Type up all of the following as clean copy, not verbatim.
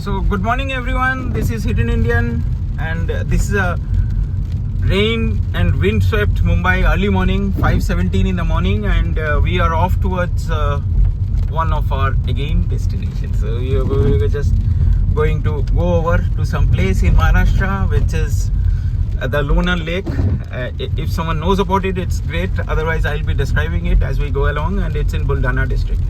So good morning everyone, this is Hidden Indian and this is a rain and wind swept Mumbai early morning, 5:17 in the morning, and we are off towards one of our again destinations. So we are just going to go over to some place in Maharashtra which is the Lonar Lake. If someone knows about it, it's great. Otherwise, I'll be describing it as we go along, and it's in Buldana district.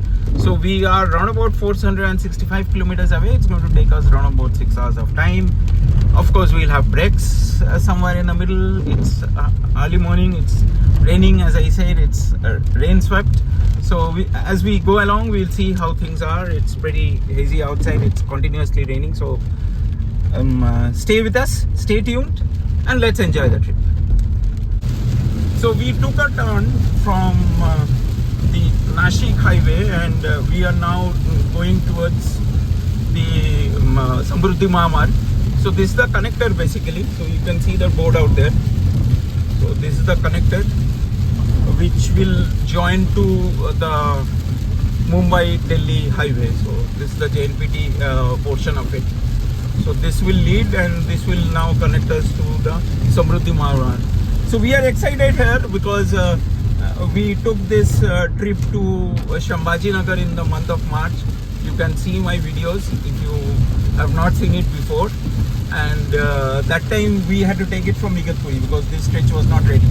So we are around about 465 kilometers away. It's going to take us around about 6 hours of time. Of course, we'll have breaks somewhere in the middle. It's early morning. It's raining, as I said. It's rain swept. So as we go along, we'll see how things are. It's pretty hazy outside. It's continuously raining. So stay with us. Stay tuned. And let's enjoy the trip. So we took a turn from the Nashik highway and we are now going towards the Samruddhi Mahamarg. So this is the connector basically. So you can see the board out there. So this is the connector which will join to the Mumbai-Delhi highway. So this is the JNPT portion of it. So this will lead and this will now connect us to the Samruddhi Mahamarg. So we are excited here because we took this trip to Shambhaji Nagar in the month of March. You can see my videos if you have not seen it before. And that time we had to take it from Igatpuri because this stretch was not ready.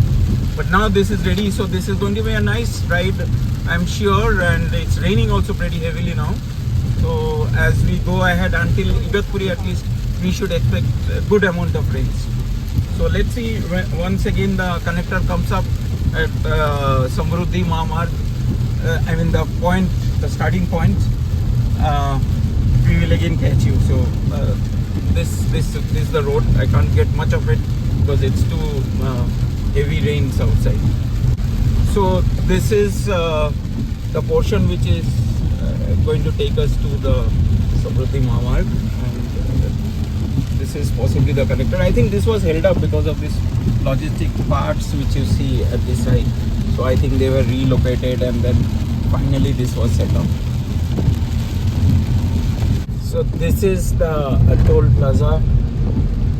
But now this is ready, so this is going to be a nice ride, I'm sure, and it's raining also pretty heavily now. So as we go ahead until Igatpuri, at least we should expect a good amount of rains. So let's see, once again the connector comes up at Samruddhi Mahamarg, I mean the starting point, we will again catch you. So this is the road. I can't get much of it because it's too heavy rains outside. So this is the portion which is going to take us to the Samruddhi Mahamarg, and this is possibly the connector. I think this was held up because of this logistic parts which you see at this side. So I think they were relocated and then finally this was set up. So this is the toll plaza,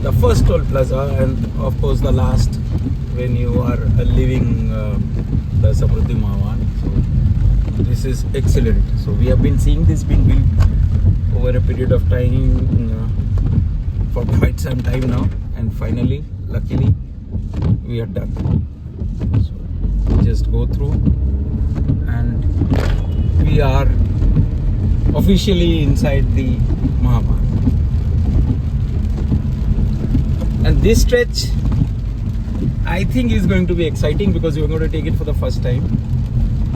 the first toll plaza, and of course the last when you are leaving the Samruddhi Mahamarg. So this is excellent. So we have been seeing this being built over a period of time for quite some time now, and finally, luckily, we are done. So we just go through and we are officially inside the Mahamarg. And this stretch I think is going to be exciting because we're going to take it for the first time,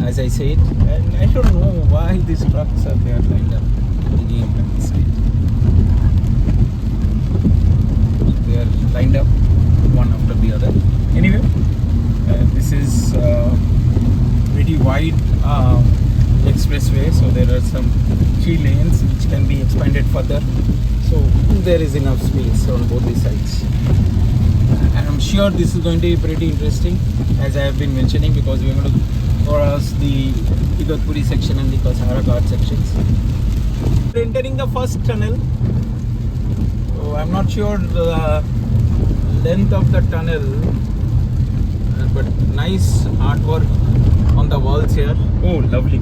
as I said, and I don't know why these trucks are there lined up again at this side. They are lined up one after the other. Anyway, this is pretty wide expressway, so there are some 3 lanes which can be expanded further. So there is enough space on both the sides. I'm sure this is going to be pretty interesting, as I have been mentioning, because we're going to cross the Igatpuri section and the Kasara Ghat sections. We're entering the first tunnel. So I'm not sure the length of the tunnel, but nice artwork on the walls here. Oh, lovely.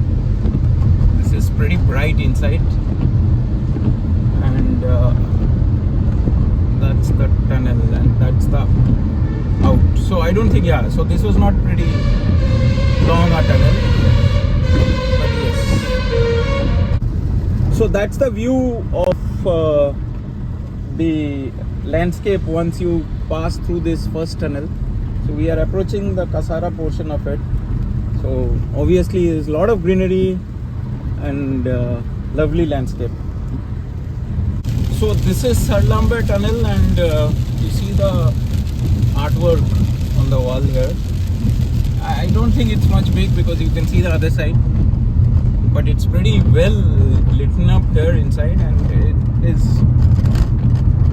This is pretty bright inside. And that's the tunnel and that's the out. So I don't think, yeah, so this was not pretty long a tunnel, but yes. So that's the view of the landscape once you pass through this first tunnel. So we are approaching the Kasara portion of it. So obviously there's a lot of greenery and lovely landscape. So this is Sarlambe tunnel, and you see the artwork on the wall here. I don't think it's much big because you can see the other side, but it's pretty well lit up here inside, and it is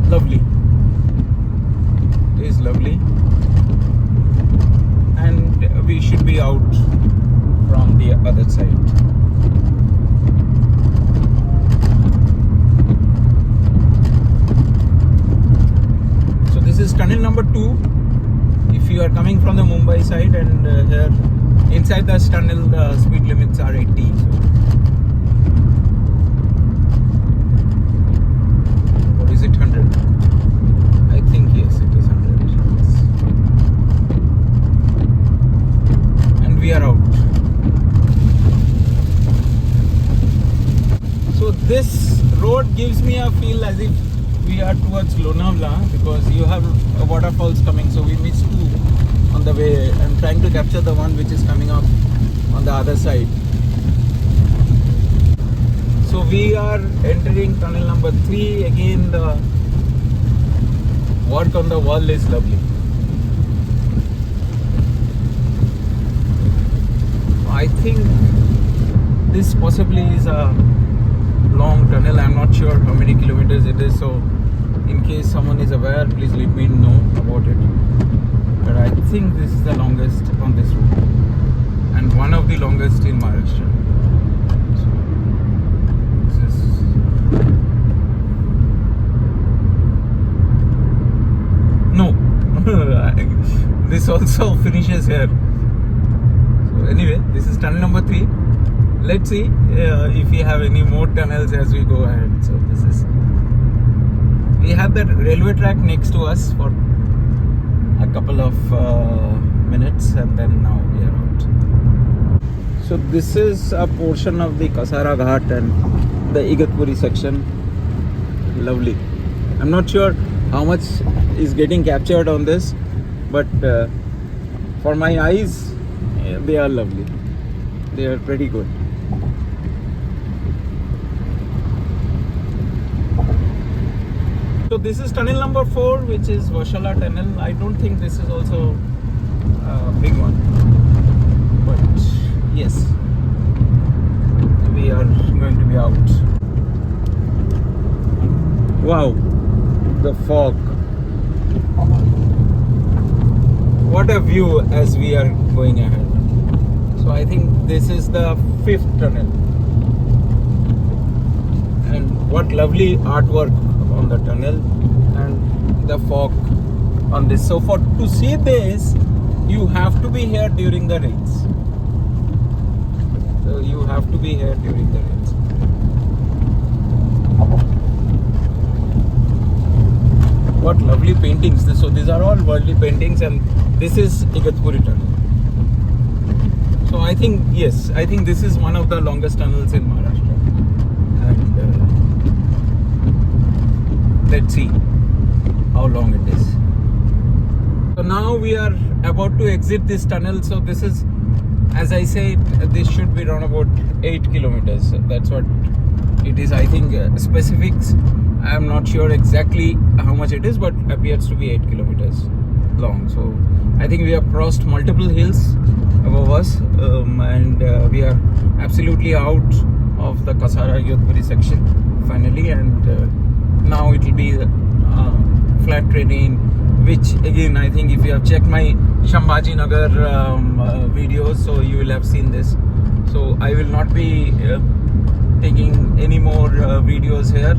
lovely. It is lovely, and we should be out from the other side. tunnel number 2. If you are coming from the Mumbai side, and here inside this tunnel the speed limits are 80. Or is it 100? I think yes, it is 100. Yes. And we are out. So this road gives me a feel as if we are towards Lonar Lake, because you have waterfalls coming, so we missed two on the way. I'm trying to capture the one which is coming up on the other side. So we are entering tunnel number 3. Again, the work on the wall is lovely. I think this possibly is a long tunnel. I'm not sure how many kilometers it is, so in case someone is aware, please let me know about it. But I think this is the longest on this route, and one of the longest in Maharashtra. So this is no this also finishes here. So anyway, this is tunnel number 3. Let's see if we have any more tunnels as we go ahead. So we have that railway track next to us for a couple of minutes, and then now we are out. So this is a portion of the Kasara Ghat and the Igatpuri section. Lovely. I'm not sure how much is getting captured on this, but for my eyes, they are lovely. They are pretty good. So this is tunnel number 4, which is Vashala tunnel. I don't think this is also a big one, but yes, we are going to be out. Wow, the fog. What a view as we are going ahead. So I think this is the 5th tunnel, and what lovely artwork on the tunnel and the fog on this. So to see this, you have to be here during the rains. So you have to be here during the rains. What lovely paintings. So these are all worldly paintings, and this is Igatpuri tunnel. So I think, yes, I think this is one of the longest tunnels in Maharashtra. And let's see how long it is. So now we are about to exit this tunnel. So this is, as I said, this should be around about 8 kilometers. That's what it is. I think specifics, I am not sure exactly how much it is, but appears to be 8 kilometers long. So I think we have crossed multiple hills above us, and we are absolutely out of the Kasara Igatpuri section finally, and now it will be flat terrain, which again, I think if you have checked my Shambhaji Nagar videos, so you will have seen this. So I will not be taking any more videos here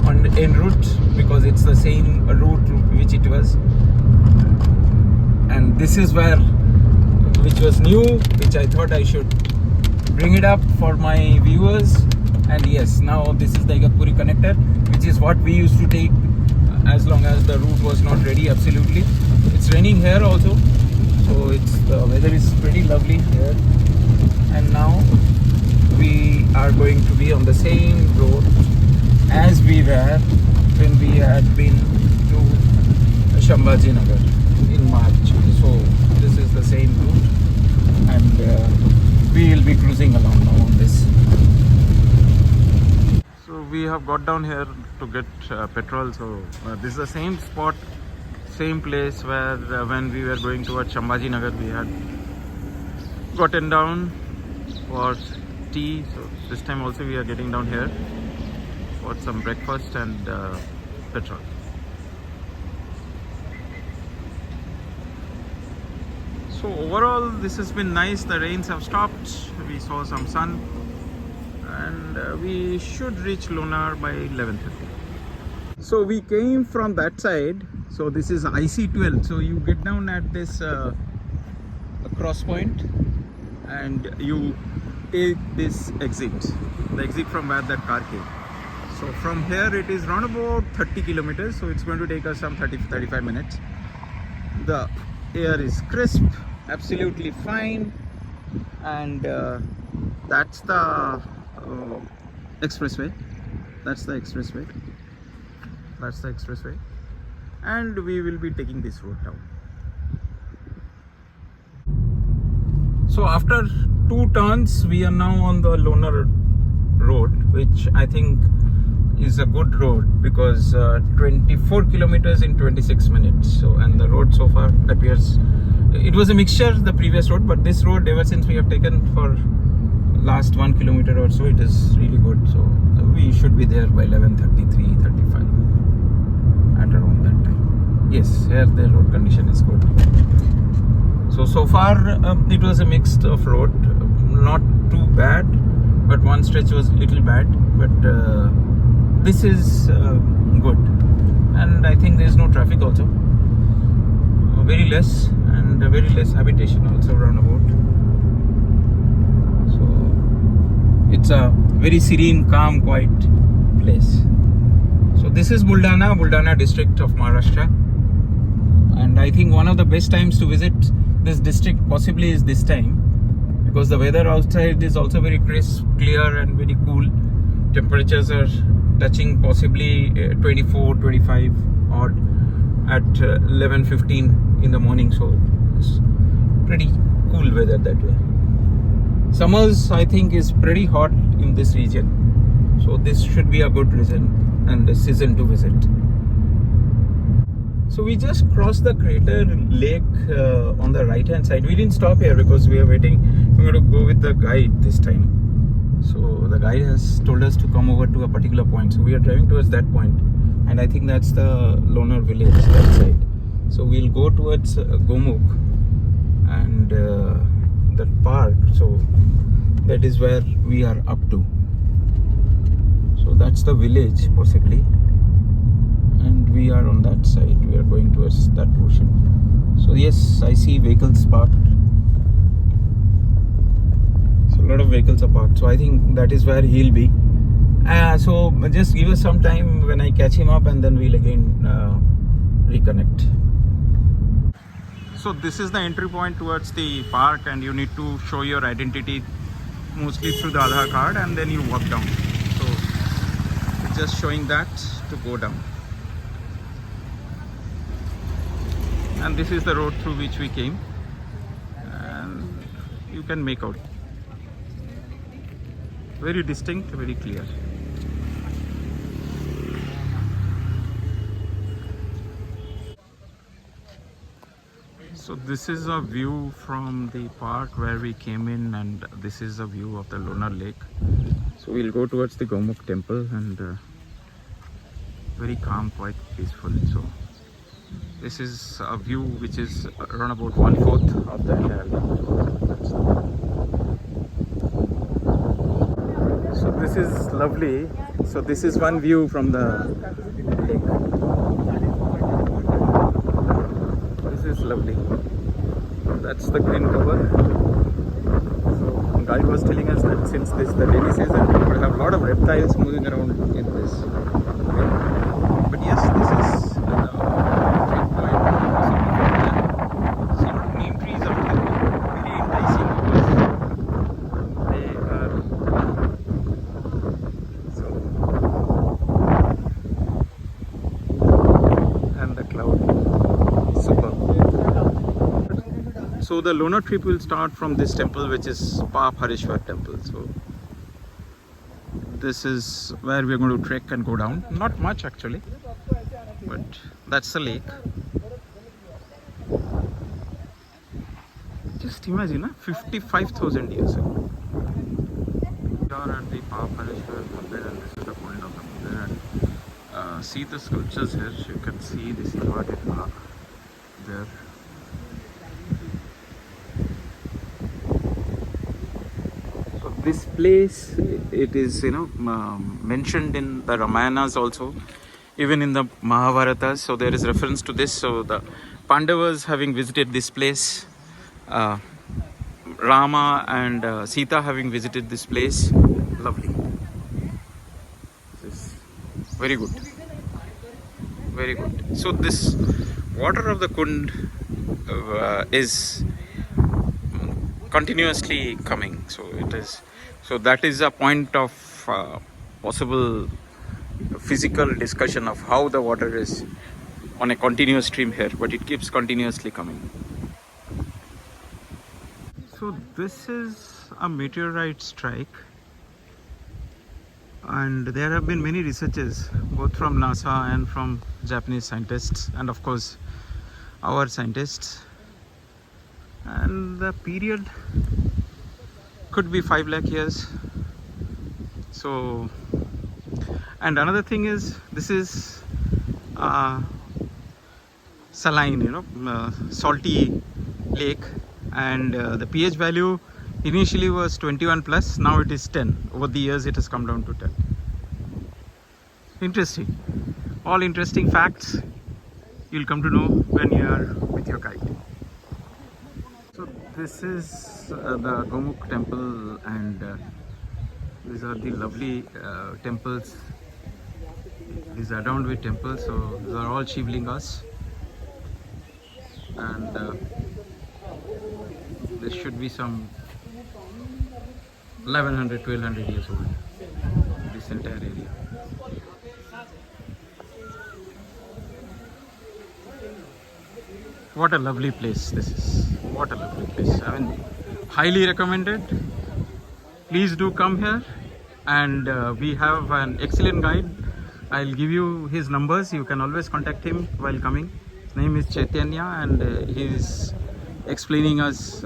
on en route, because it's the same route which it was, and this is where, which was new, which I thought I should bring it up for my viewers. And yes, now this is the Igatpuri connector, which is what we used to take as long as the route was not ready. Absolutely. It's raining here also, so the weather is pretty lovely here. And now we are going to be on the same road as we were when we had been to Shambhaji Nagar in March. So this is the same route, and we will be cruising along now on this. So we have got down here to get petrol. So this is the same spot, same place where when we were going towards Shambhaji Nagar, we had gotten down for tea. So this time also we are getting down here for some breakfast and petrol. So overall this has been nice. The rains have stopped, we saw some sun, and we should reach Lonar by 11:30. So we came from that side. So this is IC12. So you get down at this cross point and you take this exit, the exit from where that car came. So from here it is around about 30 kilometers. So it's going to take us some 35 minutes. The air is crisp, absolutely fine, and that's the expressway. That's the expressway. That's the expressway, and we will be taking this road down. So after 2 turns, we are now on the Lonar road, which I think is a good road because 24 kilometers in 26 minutes. So, and the road so far appears, it was a mixture, the previous road, but this road, ever since we have taken for last 1 kilometer or so, it is really good. So we should be there by 11:33, 35 at around that time. Yes, here the road condition is good. So far it was a mix of road, not too bad, but one stretch was little bad, but this is good, and I think there is no traffic also, very less, and very less habitation also roundabout. So it's a very serene, calm, quiet place. So this is Buldana district of Maharashtra, and I think one of the best times to visit this district possibly is this time, because the weather outside is also very crisp, clear, and very cool. Temperatures are touching possibly 24, 25 odd at 11:15 in the morning, so it's pretty cool weather that way. Summers, I think, is pretty hot in this region, so this should be a good reason and a season to visit. So we just crossed the crater lake on the right hand side. We didn't stop here because we are waiting. We're going to go with the guide this time. So the guide has told us to come over to a particular point. So we are driving towards that point, and I think that's the Lonar village, that side. So we'll go towards Gomukh and that park. So that is where we are up to. So that's the village possibly, and we are on that side. We are going towards that portion. So yes, I see vehicles parked. So a lot of vehicles are parked. So I think that is where he'll be. So just give us some time when I catch him up, and then we'll again reconnect. So this is the entry point towards the park, and you need to show your identity mostly through the Aadhaar card, and then you walk down. So it's just showing that to go down. And this is the road through which we came, and you can make out. Very distinct, very clear. So this is a view from the park where we came in, and this is a view of the Lonar Lake. So we'll go towards the Gomukh temple, and very calm, quite peaceful. So this is a view which is around about 1/4 of the entire lake. So this is lovely. So this is one view from the lake. This is lovely. That's the green cover. So guide was telling us that since this is the rainy season, we would have a lot of reptiles moving around in this. But yes, this is So the Lonar trip will start from this temple, which is Parishwar temple. So this is where we are going to trek and go down. Not much actually, but that's the lake. Just imagine, 55,000 years ago. We are at the Parishwar Mandir, and this is the point of the Mandir. And see the sculptures here. You can see this inverted arc there. This place, it is mentioned in the Ramayanas also. even in the Mahabharata. So there is reference to this. So the Pandavas having visited this place, uh, Rama and Sita having visited this place. Lovely. This is very good. Very good. So this water of the Kund is continuously coming. So it is. So that is a point of possible physical discussion of how the water is on a continuous stream here, but it keeps continuously coming. So this is a meteorite strike, and there have been many researches both from NASA and from Japanese scientists, and of course our scientists, and the period could be 5 lakh years. So, and another thing is, this is saline, salty lake, and the pH value initially was 21 plus, now it is 10. Over the years it has come down to 10. Interesting. All interesting facts you'll come to know when you are with your guide. So this is the Gomukh temple, and these are the lovely temples. These are adorned with temples, so these are all Shivlingas, and this should be some 1100 1200 years old, this entire area. What a lovely place this is. What a lovely place. I mean, highly recommended. Please do come here, and we have an excellent guide. I'll give you his numbers. You can always contact him while coming. His name is Chaitanya, and he is explaining us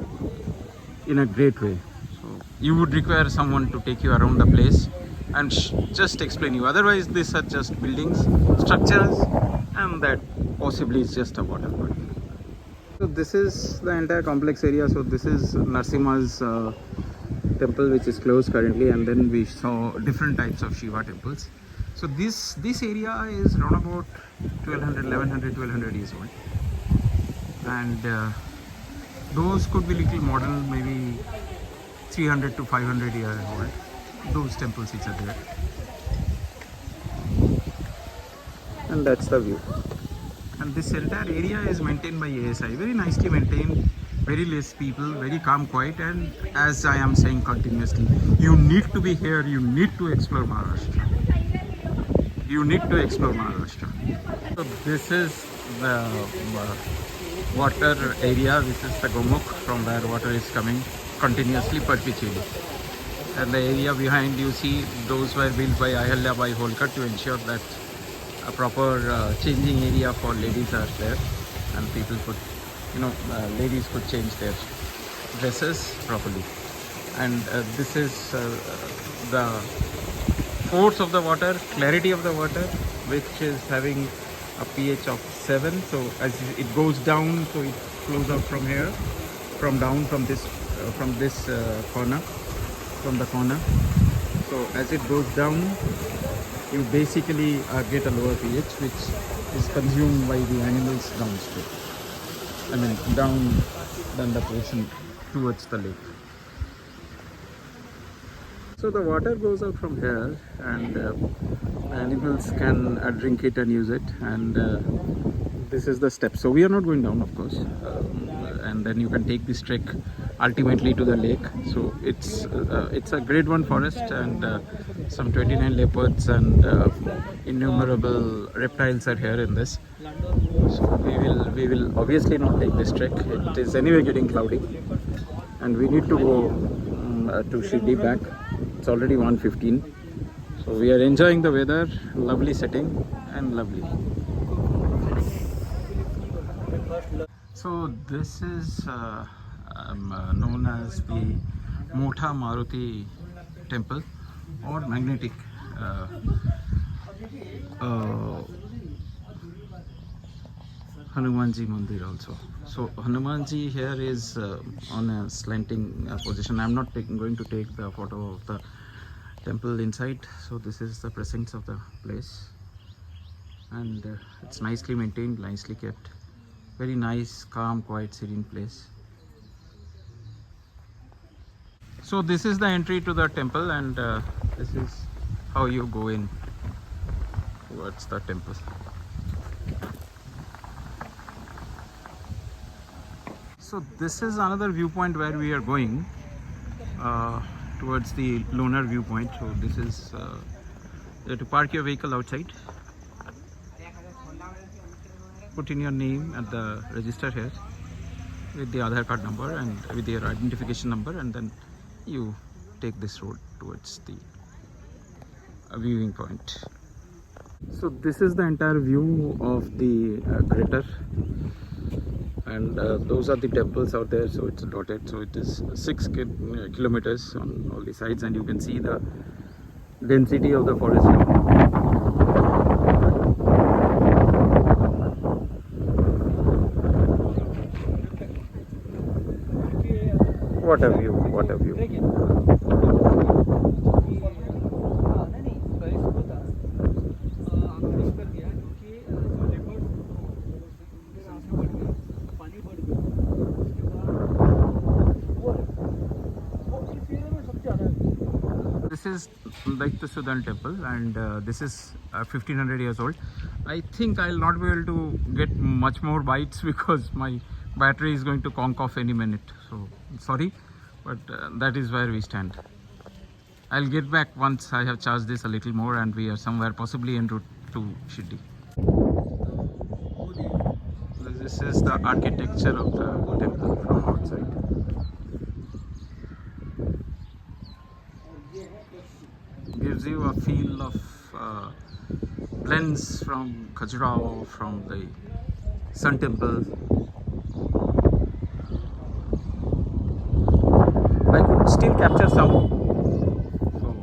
in a great way. So you would require someone to take you around the place and just explain you. Otherwise, these are just buildings, structures, and that possibly is just a water body. So this is the entire complex area. So this is Narsimha's temple, which is closed currently, and then we saw different types of Shiva temples. So this area is around about 1200 years old, and those could be little modern, maybe 300 to 500 years old, those temples which are there. And that's the view. And this entire area is maintained by ASI, very nicely maintained, very less people, very calm, quiet, and as I am saying continuously, you need to be here, you need to explore Maharashtra. You need to explore Maharashtra. So this is the water area. This is the Gomukh, from where water is coming continuously, perpetually. And the area behind, you see, those were built by Ahalya Bai Holkar to ensure that a proper changing area for ladies are there, and people could, ladies could change their dresses properly. And this is the force of the water, clarity of the water, which is having a pH of 7. So as it goes down, so it flows out from here, from this corner, from the corner. So as it goes down, you basically get a lower pH, which is consumed by the animals downstream. I mean, down than the portion towards the lake. So the water goes out from here, and animals can drink it and use it. And this is the step. So we are not going down, of course. And then you can take this trek ultimately to the lake. So it's a grade 1 forest, and some 29 leopards and innumerable reptiles are here in this. So we will obviously not take this trek. It is anyway getting cloudy, and we need to go to Shirdi back. It's already 1:15. So we are enjoying the weather, lovely setting and lovely. So this is known as the Motha Maruti temple, or magnetic Hanumanji Mandir also. So Hanumanji here is on a slanting position. I'm not going to take the photo of the temple inside. So this is the presence of the place, and it's nicely maintained, nicely kept. Very nice, calm, quiet, serene place. So this is the entry to the temple, and this is how you go in towards the temple. So this is another viewpoint where we are going towards the Lonar viewpoint. So this is you have to park your vehicle outside, put in your name at the register here with the Aadhaar card number and with your identification number, and then you take this road towards the viewing point. So this is the entire view of the crater, and those are the temples out there. So it's dotted, so it is 6 kilometers on all the sides, and you can see the density of the forest here. What a view, what a view. This is like the Sudan temple, and this is 1500 years old. I think I'll not be able to get much more bites because my battery is going to conk off any minute. So sorry, but that is where we stand. I'll get back once I have charged this a little more and we are somewhere possibly en route to Shiddi. This is the architecture of the temple from outside. Gives you a feel of blends from Khajuraho, from the Sun Temple. I could still capture some, so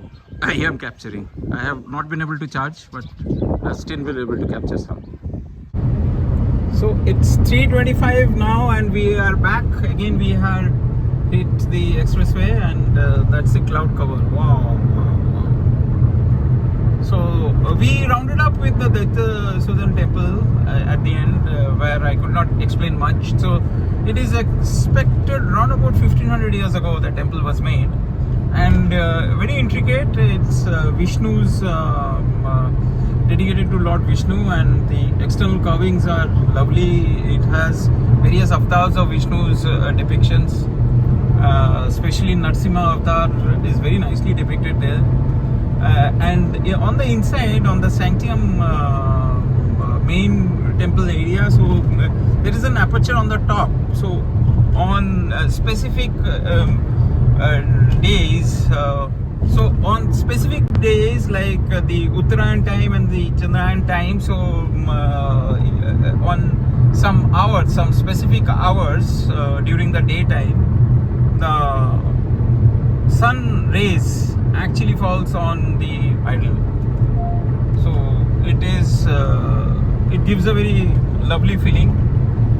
I am capturing. I have not been able to charge, but I still will be able to capture some. So it's 3:25 now, and we are back again. We had hit the expressway, and that's the cloud cover. Wow. So we rounded up with the Sudan temple at the end, where I could not explain much. So it is expected around about 1500 years ago the temple was made, and very intricate. It's Vishnu's dedicated to Lord Vishnu, and the external carvings are lovely. It has various avatars of Vishnu's depictions, especially Narsimha avatar is very nicely depicted there. And on the inside, on the sanctum main temple area, so there is an aperture on the top. So on specific days, on specific days like the Uttarayan time and the Chandrayan time, so on some hours, some specific hours during the daytime, the sun rays actually falls on the idol. So it is it gives a very lovely feeling,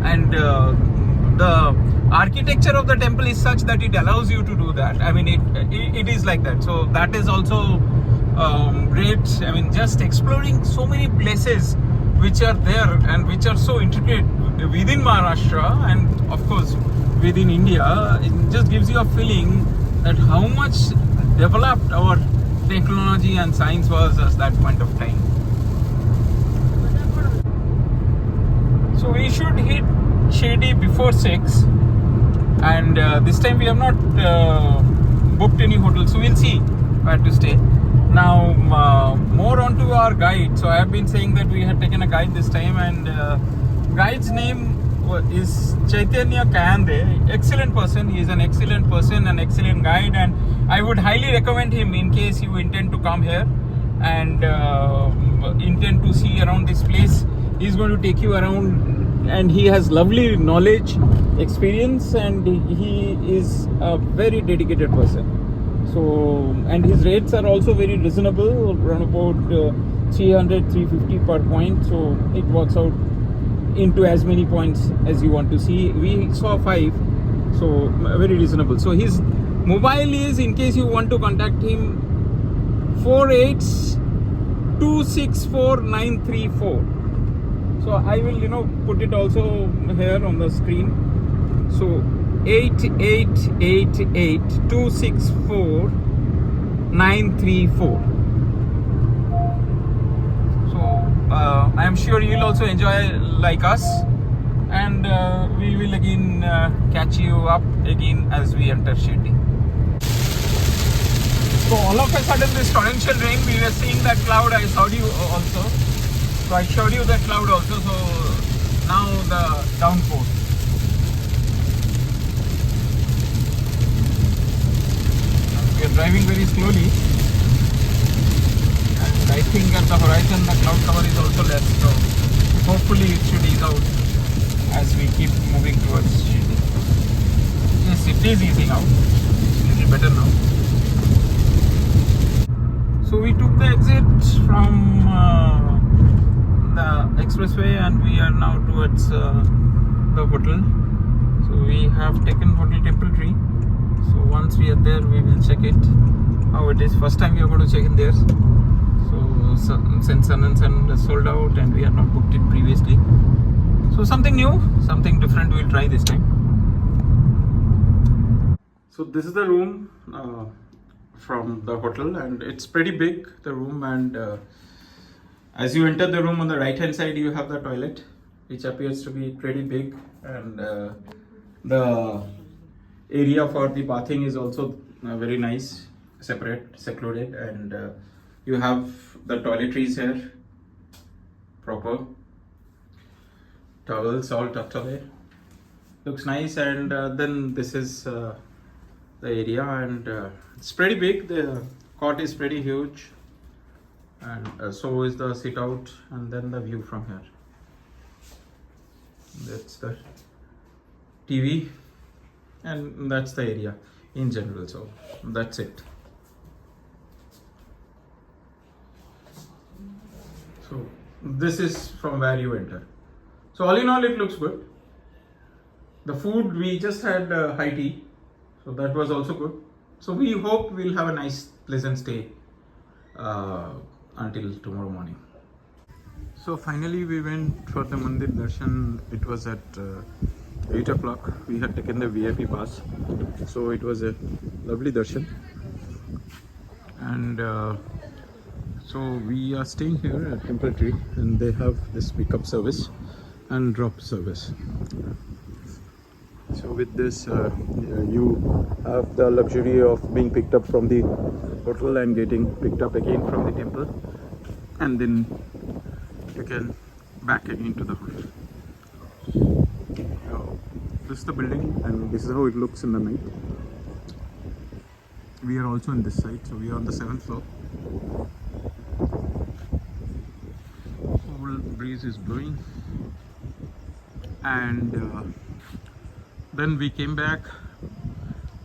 and the architecture of the temple is such that it allows you to do that. I mean, it is like that. So that is also great. I mean, just exploring so many places which are there and which are so intricate within Maharashtra and of course within India, it just gives you a feeling that how much developed our technology and science was at that point of time. So we should hit Shirdi before 6, and this time we have not booked any hotel, so we'll see where to stay. Now more onto our guide. So I have been saying that we had taken a guide this time, and guide's name is Chaitanya Kayande. Excellent person. He is an excellent person, an excellent guide, and I would highly recommend him in case you intend to come here and intend to see around this place. He's going to take you around, and he has lovely knowledge, experience, and he is a very dedicated person. So, and his rates are also very reasonable, around about 300-350 per point. So it works out into as many points as you want to see. We saw 5, so very reasonable. So his mobile is, in case you want to contact him, 48264934. So I will, put it also here on the screen. So 8888264934. So I am sure you'll also enjoy like us, and we will again catch you up again as we enter Shirdi. So all of a sudden this torrential rain, we were seeing that cloud. I showed you also. So I showed you that cloud also. So now the downpour. We are driving very slowly, and I think at the horizon the cloud cover is also less. So hopefully it should ease out as we keep moving towards Shirdi. Yes, it is easing out. It's a little better now. So we took the exit from the expressway, and we are now towards the hotel. So we have taken Hotel Temple Tree. So once we are there, we will check it how it is. First time we are going to check in there. So since Sun and Sun is sold out, and we have not booked it previously. So something new, something different we'll try this time. So this is the room from the hotel, and it's pretty big, the room, and as you enter the room, on the right hand side you have the toilet, which appears to be pretty big, and the area for the bathing is also very nice, separate, secluded, and you have the toiletries here, proper towels all tucked away, looks nice. And then this is the area, and it's pretty big. The cot is pretty huge, and so is the sit out, and then the view from here. That's the TV, and that's the area in general. So that's it. So this is from where you enter. So all in all, it looks good. The food, we just had high tea, so that was also good. So we hope we'll have a nice pleasant stay until tomorrow morning. So finally we went for the Mandir Darshan. It was at 8 o'clock. We had taken the VIP pass, so it was a lovely darshan. And so we are staying here at Temple Tree, and they have this pickup service and drop service. So with this you have the luxury of being picked up from the hotel and getting picked up again from the temple, and then you can back again to the hotel. So this is the building, and this is how it looks in the night. We are also on this side, so we are on the 7th floor. Cool breeze is blowing, and then we came back.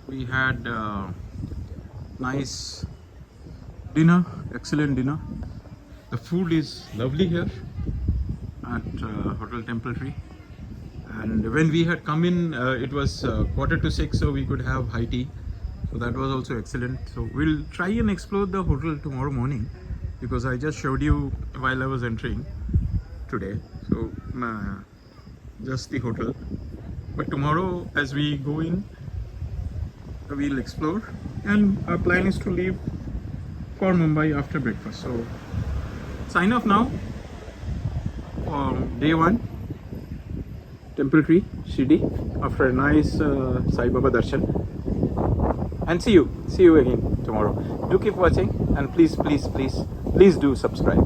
We had nice dinner, excellent dinner. The food is lovely here at Hotel Temple Tree. And when we had come in, it was 5:45, so we could have high tea. So that was also excellent. So we'll try and explore the hotel tomorrow morning, because I just showed you while I was entering today. So just the hotel. But tomorrow, as we go in, we'll explore, and our plan is to leave for Mumbai after breakfast. So sign off now for day 1, Temple Tree, Shirdi, after a nice Sai Baba darshan. And see you again tomorrow. Do keep watching, and please do subscribe.